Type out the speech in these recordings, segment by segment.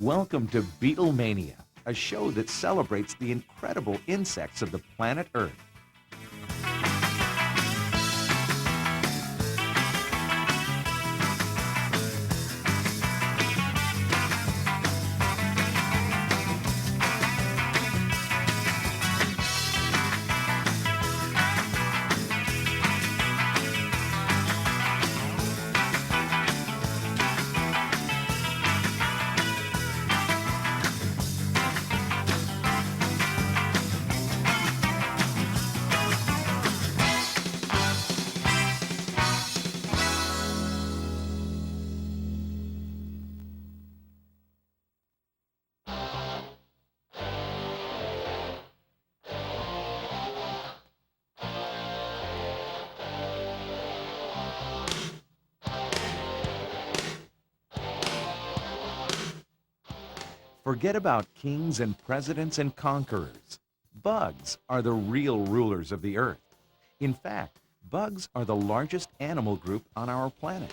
Welcome to Beetlemania, a show that celebrates the incredible insects of the planet Earth. Forget about kings and presidents and conquerors. Bugs are the real rulers of the Earth. In fact, bugs are the largest animal group on our planet.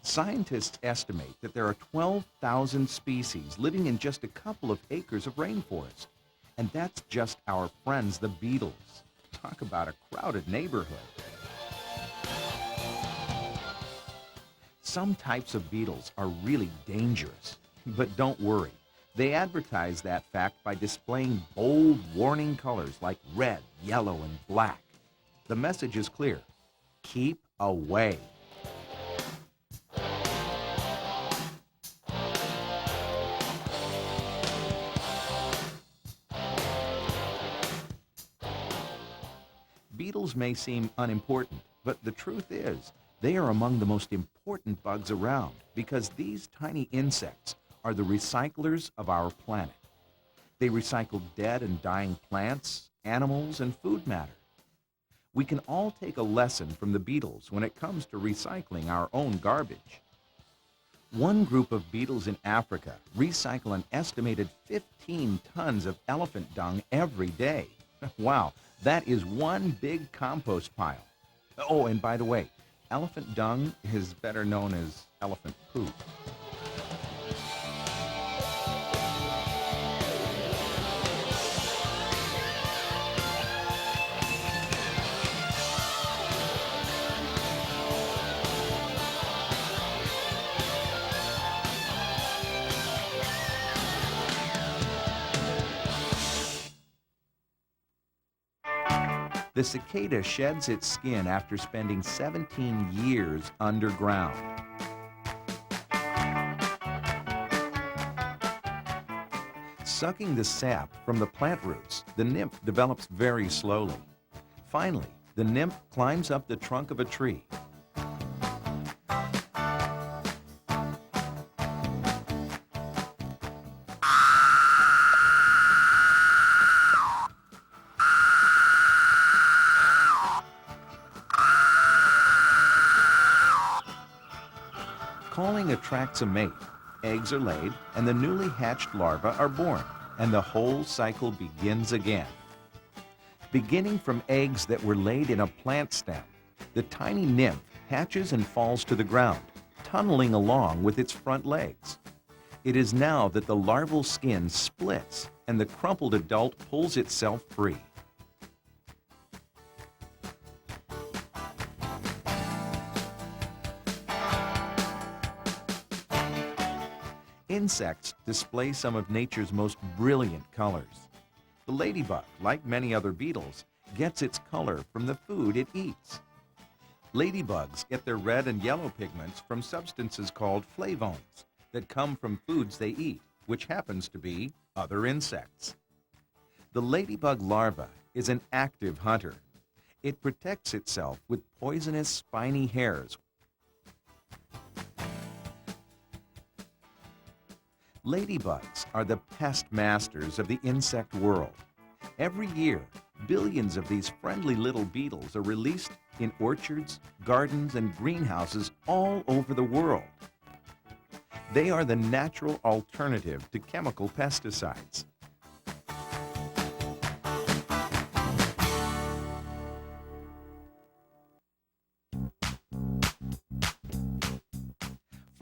Scientists estimate that there are 12,000 species living in just a couple of acres of rainforest. And that's just our friends, the beetles. Talk about a crowded neighborhood. Some types of beetles are really dangerous, but don't worry. They advertise that fact by displaying bold warning colors like red, yellow, and black. The message is clear: keep away. Beetles may seem unimportant, but the truth is, they are among the most important bugs around because these tiny insects are the recyclers of our planet. They recycle dead and dying plants, animals, and food matter. We can all take a lesson from the beetles when it comes to recycling our own garbage. One group of beetles in Africa recycle an estimated 15 tons of elephant dung every day. Wow, that is one big compost pile. Oh, and by the way, elephant dung is better known as elephant poop. The cicada sheds its skin after spending 17 years underground. Sucking the sap from the plant roots, the nymph develops very slowly. Finally, the nymph climbs up the trunk of a tree. Calling attracts a mate. Eggs are laid, and the newly hatched larvae are born, and the whole cycle begins again. Beginning from eggs that were laid in a plant stem, the tiny nymph hatches and falls to the ground, tunneling along with its front legs. It is now that the larval skin splits, and the crumpled adult pulls itself free. Insects display some of nature's most brilliant colors. The ladybug, like many other beetles, gets its color from the food it eats. Ladybugs get their red and yellow pigments from substances called flavones that come from foods they eat, which happens to be other insects. The ladybug larva is an active hunter. It protects itself with poisonous spiny hairs. Ladybugs are the pest masters of the insect world. Every year, billions of these friendly little beetles are released in orchards, gardens, and greenhouses all over the world. They are the natural alternative to chemical pesticides.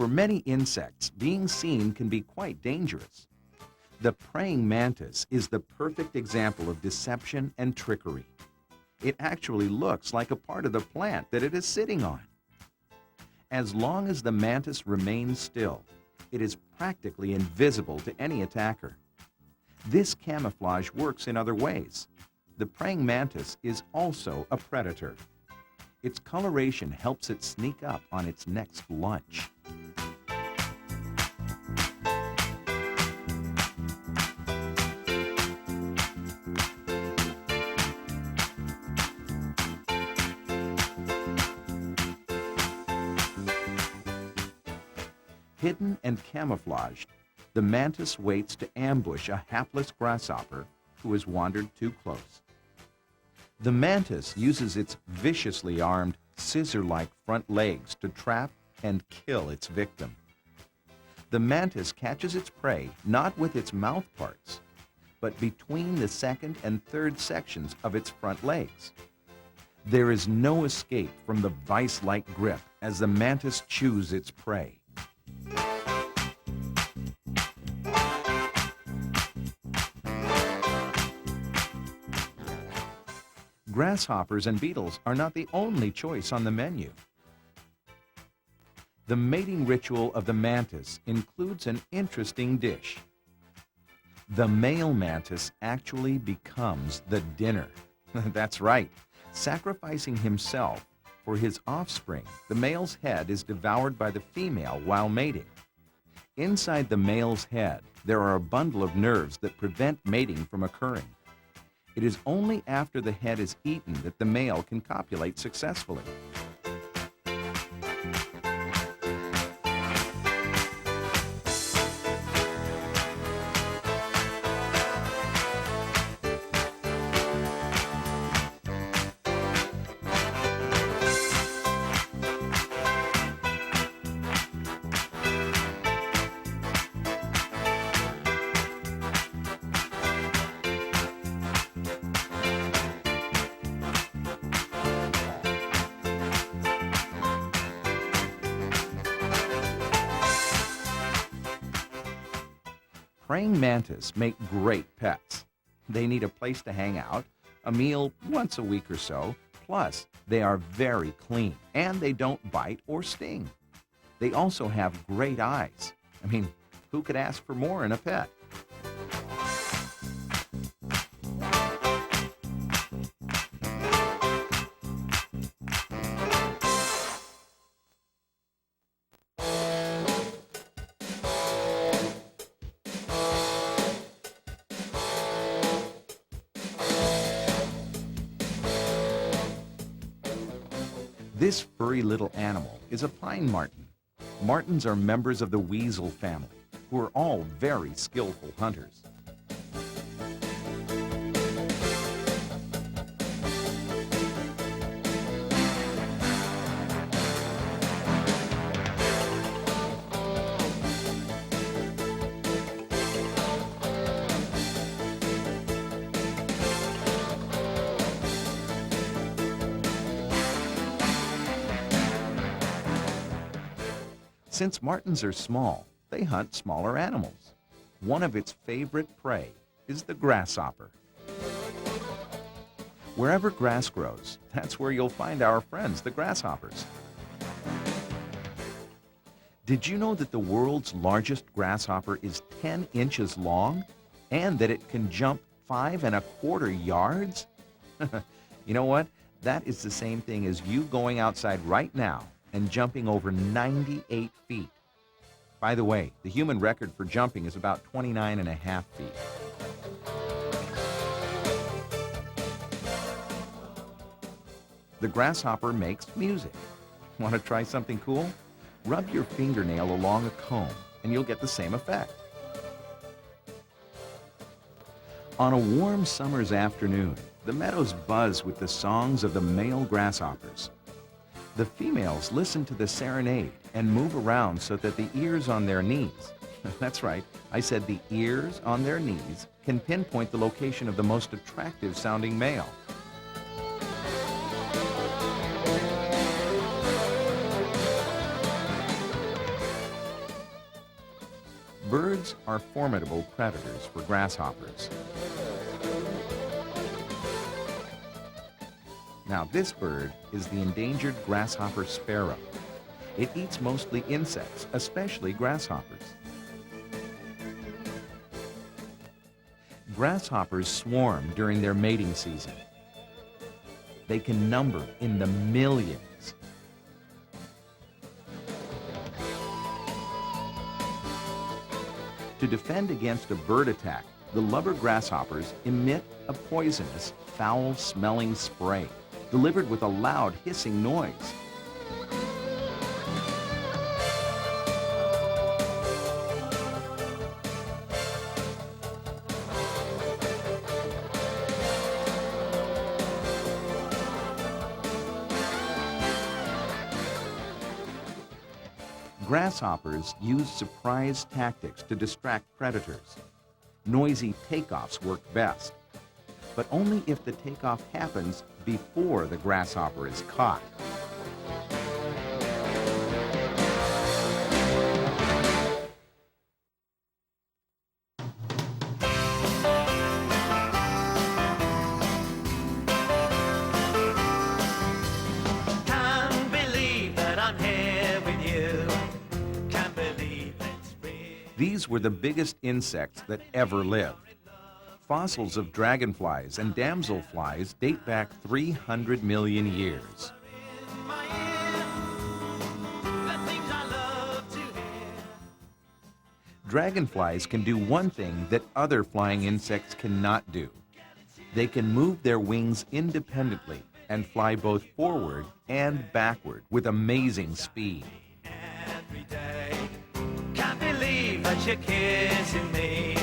For many insects, being seen can be quite dangerous. The praying mantis is the perfect example of deception and trickery. It actually looks like a part of the plant that it is sitting on. As long as the mantis remains still, it is practically invisible to any attacker. This camouflage works in other ways. The praying mantis is also a predator. Its coloration helps it sneak up on its next lunch. Hidden and camouflaged, the mantis waits to ambush a hapless grasshopper who has wandered too close. The mantis uses its viciously armed, scissor-like front legs to trap and kill its victim. The mantis catches its prey not with its mouth parts, but between the second and third sections of its front legs. There is no escape from the vice-like grip as the mantis chews its prey. Grasshoppers and beetles are not the only choice on the menu. The mating ritual of the mantis includes an interesting dish. The male mantis actually becomes the dinner. That's right, sacrificing himself for his offspring. The male's head is devoured by the female while mating. Inside the male's head, there are a bundle of nerves that prevent mating from occurring. It is only after the head is eaten that the male can copulate successfully. Praying mantis make great pets. They need a place to hang out, a meal once a week or so, plus they are very clean and they don't bite or sting. They also have great eyes. I mean, who could ask for more in a pet? This furry little animal is a pine marten. Martens are members of the weasel family, who are all very skillful hunters. Since martens are small, they hunt smaller animals. One of its favorite prey is the grasshopper. Wherever grass grows, that's where you'll find our friends, the grasshoppers. Did you know that the world's largest grasshopper is 10 inches long and that it can jump 5¼ yards? You know what? That is the same thing as you going outside right now and jumping over 98 feet. By the way, the human record for jumping is about 29½ feet. The grasshopper makes music. Want to try something cool? Rub your fingernail along a comb and you'll get the same effect. On a warm summer's afternoon, the meadows buzz with the songs of the male grasshoppers. The females listen to the serenade and move around so that the ears on their knees, that's right, I said the ears on their knees, can pinpoint the location of the most attractive sounding male. Birds are formidable predators for grasshoppers. Now, this bird is the endangered grasshopper sparrow. It eats mostly insects, especially grasshoppers. Grasshoppers swarm during their mating season. They can number in the millions. To defend against a bird attack, the lubber grasshoppers emit a poisonous, foul-smelling spray, delivered with a loud hissing noise. Grasshoppers use surprise tactics to distract predators. Noisy takeoffs work best, but only if the takeoff happens before the grasshopper is caught. Can't believe that I'm here with you. Can't believe it's real. These were the biggest insects that ever lived. Fossils of dragonflies and damselflies date back 300 million years. In my ear, the things I love to hear. Dragonflies can do one thing that other flying insects cannot do. They can move their wings independently and fly both forward and backward with amazing speed. Every day. Can't believe that you're kissing me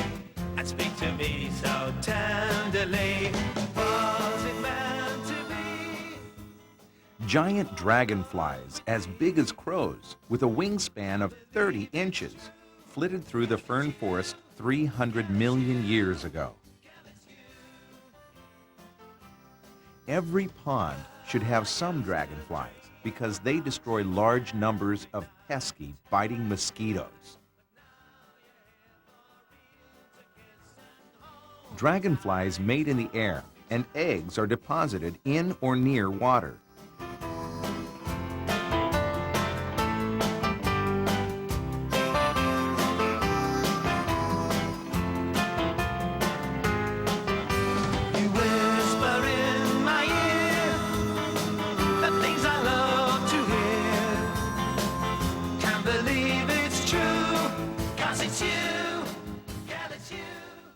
and speak to me so tenderly. Was it meant to be? Giant dragonflies as big as crows with a wingspan of 30 inches flitted through the fern forest 300 million years ago. Every pond should have some dragonflies because they destroy large numbers of pesky, biting mosquitoes. Dragonflies mate in the air, and eggs are deposited in or near water. You whisper in my ear the things I love to hear. Can't believe it's true, 'cause it's you. Yeah, it's you.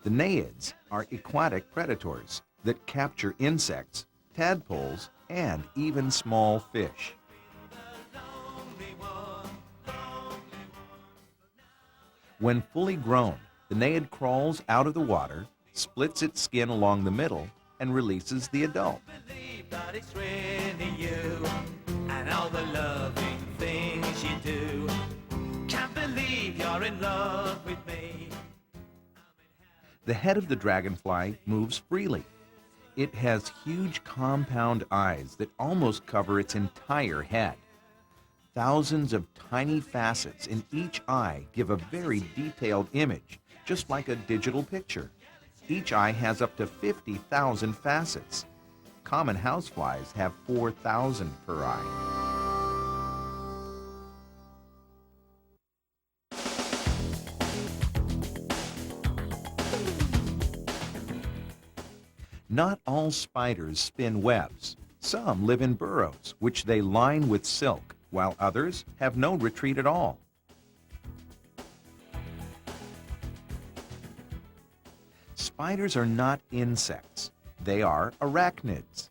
The naiads are aquatic predators that capture insects, tadpoles, and even small fish. When fully grown, the naiad crawls out of the water, splits its skin along the middle, and releases the adult. Believe that it's really you and all the loving things you do. Can't believe you're in love with me. The head of the dragonfly moves freely. It has huge compound eyes that almost cover its entire head. Thousands of tiny facets in each eye give a very detailed image, just like a digital picture. Each eye has up to 50,000 facets. Common houseflies have 4,000 per eye. Not all spiders spin webs. Some live in burrows, which they line with silk, while others have no retreat at all. Spiders are not insects. They are arachnids.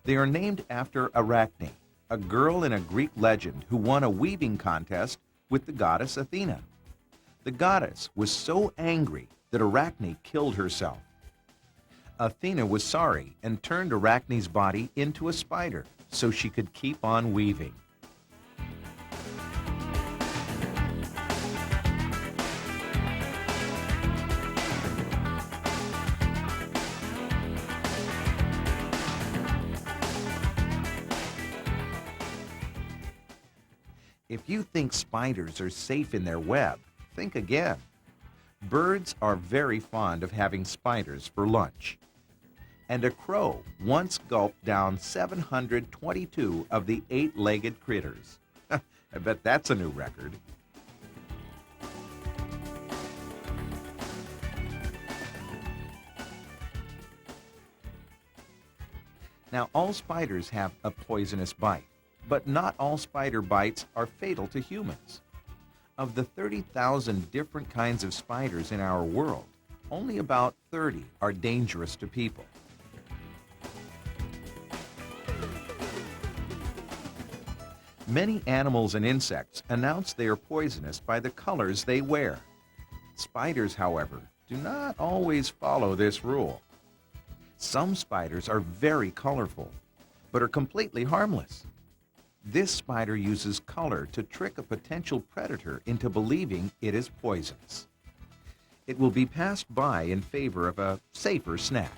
They are named after Arachne, a girl in a Greek legend who won a weaving contest with the goddess Athena. The goddess was so angry that Arachne killed herself. Athena was sorry and turned Arachne's body into a spider so she could keep on weaving. If you think spiders are safe in their web, think again. Birds are very fond of having spiders for lunch. And a crow once gulped down 722 of the 8-legged critters. I bet that's a new record. Now, all spiders have a poisonous bite, but not all spider bites are fatal to humans. Of the 30,000 different kinds of spiders in our world, only about 30 are dangerous to people. Many animals and insects announce they are poisonous by the colors they wear. Spiders, however, do not always follow this rule. Some spiders are very colorful, but are completely harmless. This spider uses color to trick a potential predator into believing it is poisonous. It will be passed by in favor of a safer snack.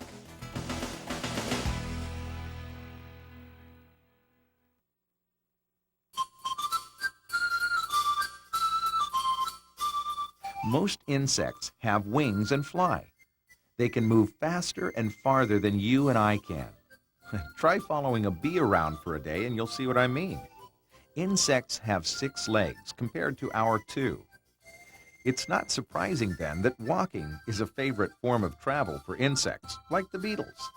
Most insects have wings and fly. They can move faster and farther than you and I can. Try following a bee around for a day and you'll see what I mean. Insects have 6 legs compared to our 2. It's not surprising then that walking is a favorite form of travel for insects, like the beetles.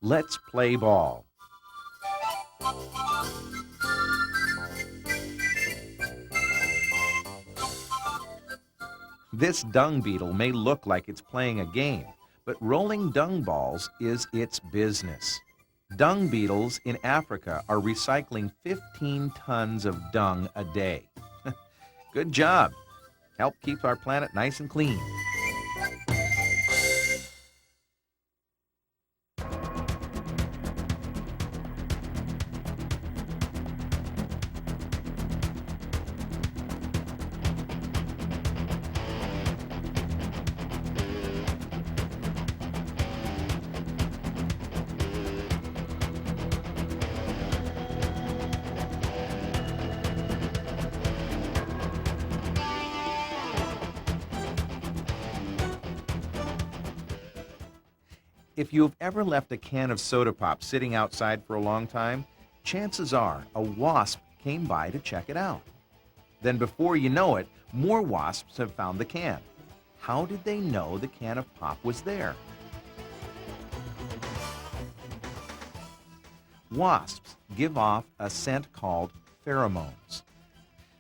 Let's play ball. This dung beetle may look like it's playing a game, but rolling dung balls is its business. Dung beetles in Africa are recycling 15 tons of dung a day. Good job. Help keep our planet nice and clean. If you have ever left a can of soda pop sitting outside for a long time, chances are a wasp came by to check it out. Then before you know it, more wasps have found the can. How did they know the can of pop was there? Wasps give off a scent called pheromones.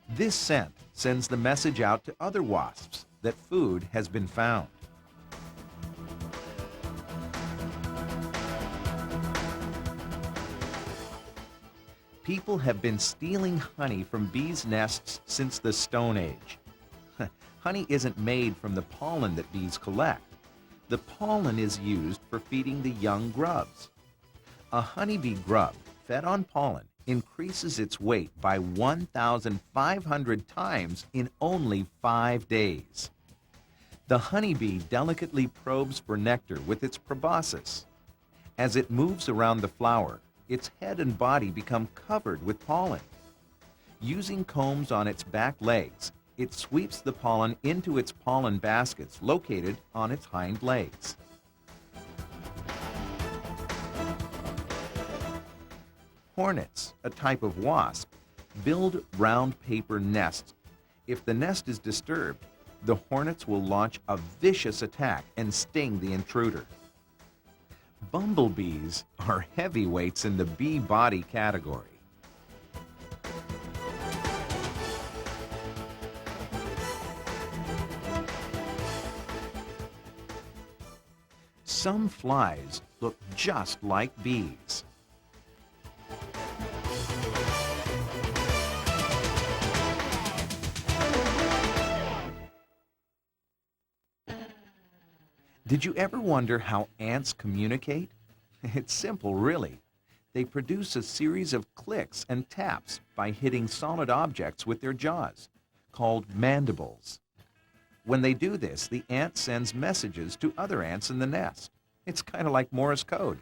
This scent sends the message out to other wasps that food has been found. People have been stealing honey from bees' nests since the Stone Age. Honey isn't made from the pollen that bees collect. The pollen is used for feeding the young grubs. A honeybee grub fed on pollen increases its weight by 1,500 times in only 5 days. The honeybee delicately probes for nectar with its proboscis. As it moves around the flower, its head and body become covered with pollen. Using combs on its back legs, it sweeps the pollen into its pollen baskets located on its hind legs. Hornets, a type of wasp, build round paper nests. If the nest is disturbed, the hornets will launch a vicious attack and sting the intruder. Bumblebees are heavyweights in the bee body category. Some flies look just like bees. Did you ever wonder how ants communicate? It's simple, really. They produce a series of clicks and taps by hitting solid objects with their jaws, called mandibles. When they do this, the ant sends messages to other ants in the nest. It's kind of like Morse code.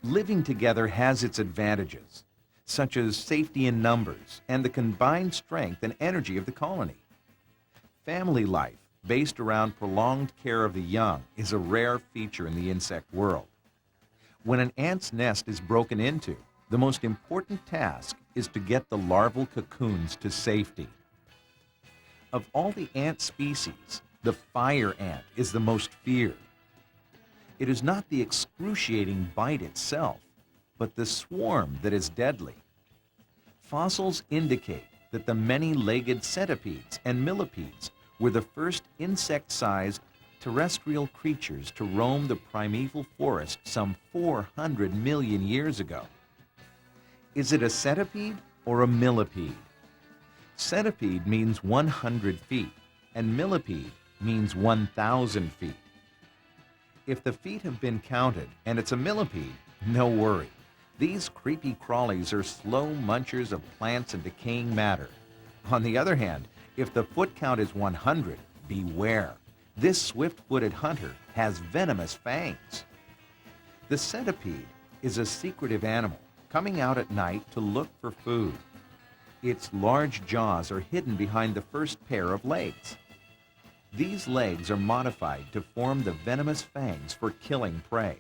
Living together has its advantages, such as safety in numbers and the combined strength and energy of the colony. Family life, based around prolonged care of the young, is a rare feature in the insect world. When an ant's nest is broken into, the most important task is to get the larval cocoons to safety. Of all the ant species, the fire ant is the most feared. It is not the excruciating bite itself, but the swarm that is deadly. Fossils indicate that the many-legged centipedes and millipedes were the first insect-sized terrestrial creatures to roam the primeval forest some 400 million years ago. Is it a centipede or a millipede? Centipede means 100 feet, and millipede means 1,000 feet. If the feet have been counted and it's a millipede, no worry. These creepy crawlies are slow munchers of plants and decaying matter. On the other hand, if the foot count is 100, beware. This swift-footed hunter has venomous fangs. The centipede is a secretive animal coming out at night to look for food. Its large jaws are hidden behind the first pair of legs. These legs are modified to form the venomous fangs for killing prey.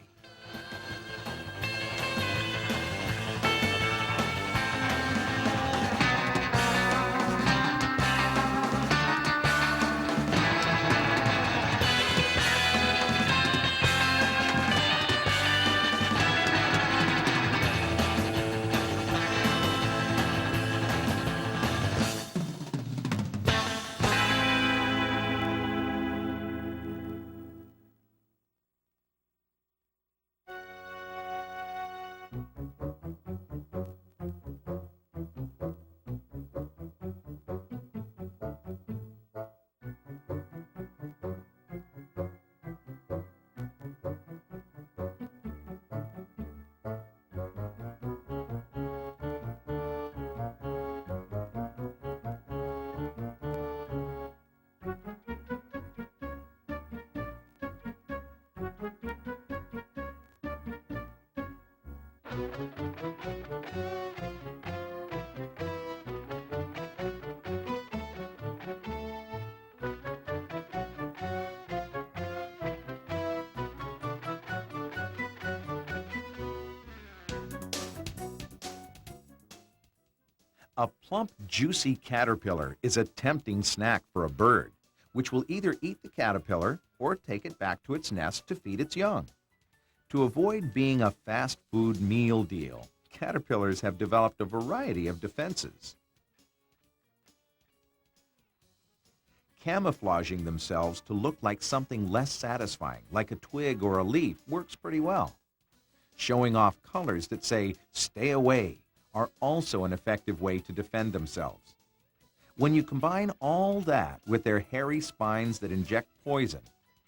A plump, juicy caterpillar is a tempting snack for a bird, which will either eat the caterpillar or take it back to its nest to feed its young. To avoid being a fast food meal deal, caterpillars have developed a variety of defenses. Camouflaging themselves to look like something less satisfying, like a twig or a leaf, works pretty well. Showing off colors that say, "Stay away," are also an effective way to defend themselves. When you combine all that with their hairy spines that inject poison,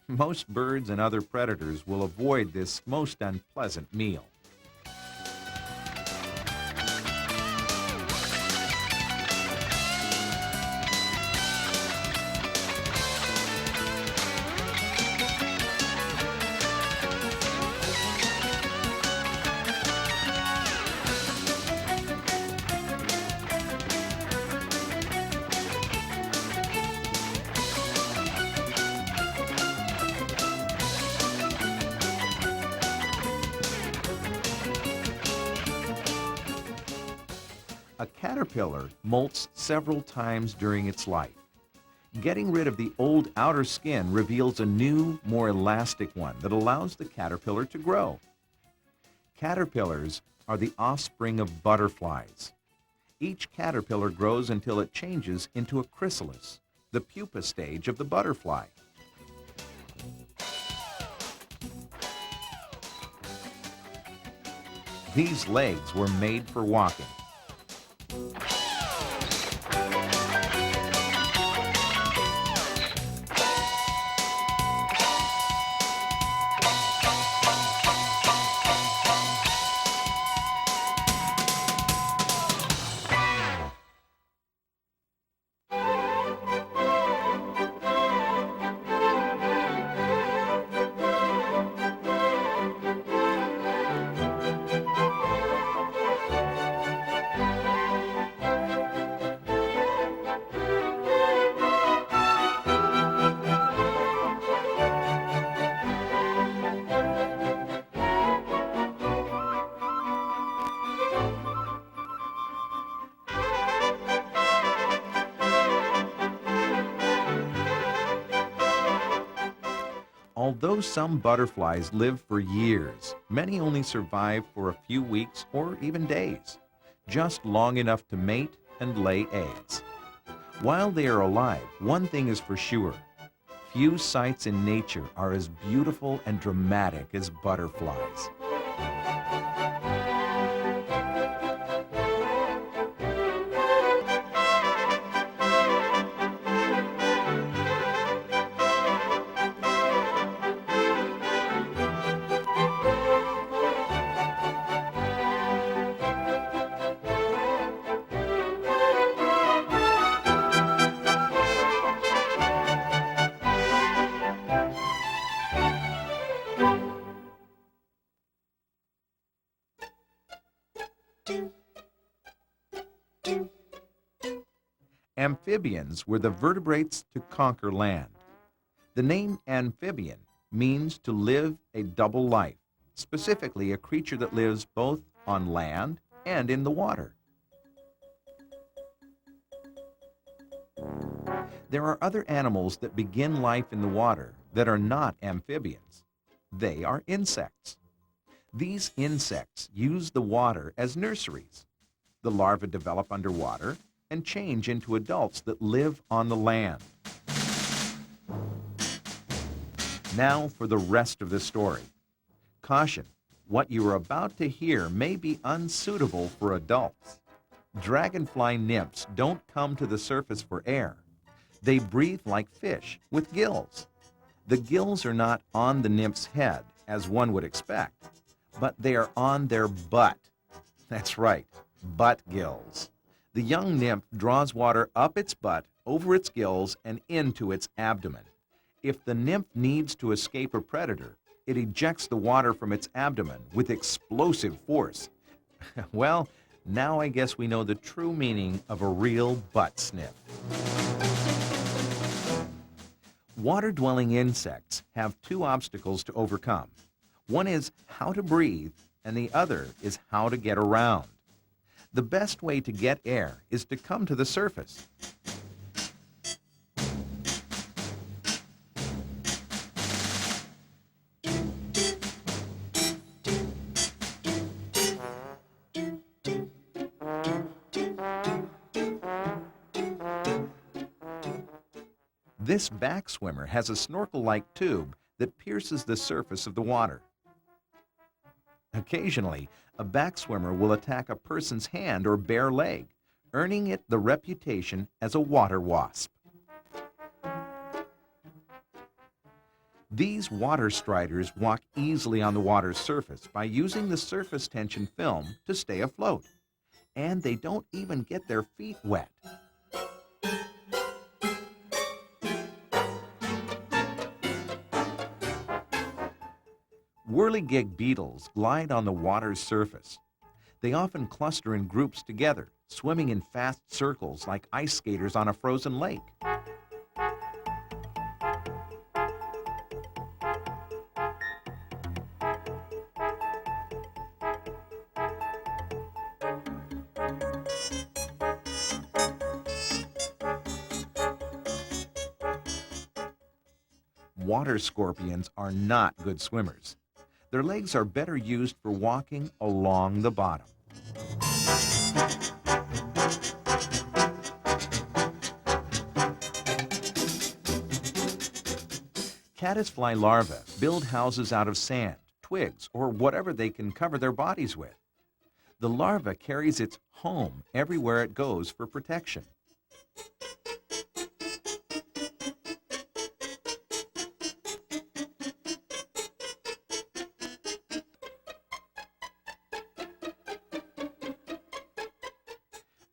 most birds and other predators will avoid this most unpleasant meal. A caterpillar molts several times during its life. Getting rid of the old outer skin reveals a new, more elastic one that allows the caterpillar to grow. Caterpillars are the offspring of butterflies. Each caterpillar grows until it changes into a chrysalis, the pupa stage of the butterfly. These legs were made for walking. Although some butterflies live for years, many only survive for a few weeks or even days, just long enough to mate and lay eggs. While they are alive, one thing is for sure. Few sights in nature are as beautiful and dramatic as butterflies. Amphibians were the vertebrates to conquer land. The name amphibian means to live a double life, specifically a creature that lives both on land and in the water. There are other animals that begin life in the water that are not amphibians. They are insects. These insects use the water as nurseries. The larvae develop underwater and change into adults that live on the land. Now for the rest of the story. Caution, what you are about to hear may be unsuitable for adults. Dragonfly nymphs don't come to the surface for air. They breathe like fish with gills. The gills are not on the nymph's head, as one would expect, but they are on their butt. That's right, butt gills. The young nymph draws water up its butt, over its gills, and into its abdomen. If the nymph needs to escape a predator, it ejects the water from its abdomen with explosive force. Well, now I guess we know the true meaning of a real butt sniff. Water-dwelling insects have two obstacles to overcome. One is how to breathe, and the other is how to get around. The best way to get air is to come to the surface. This back swimmer has a snorkel-like tube that pierces the surface of the water. Occasionally, a back swimmer will attack a person's hand or bare leg, earning it the reputation as a water wasp. These water striders walk easily on the water's surface by using the surface tension film to stay afloat. And they don't even get their feet wet. Whirligig beetles glide on the water's surface. They often cluster in groups together, swimming in fast circles like ice skaters on a frozen lake. Water scorpions are not good swimmers. Their legs are better used for walking along the bottom. Caddisfly larvae build houses out of sand, twigs, or whatever they can cover their bodies with. The larva carries its home everywhere it goes for protection.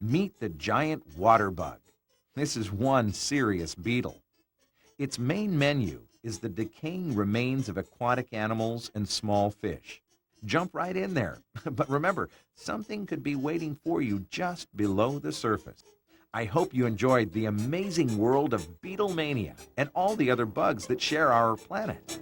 Meet the giant water bug. This is one serious beetle. Its main menu is the decaying remains of aquatic animals and small fish. Jump right in there. But remember, something could be waiting for you just below the surface. I hope you enjoyed the amazing world of Beetlemania and all the other bugs that share our planet.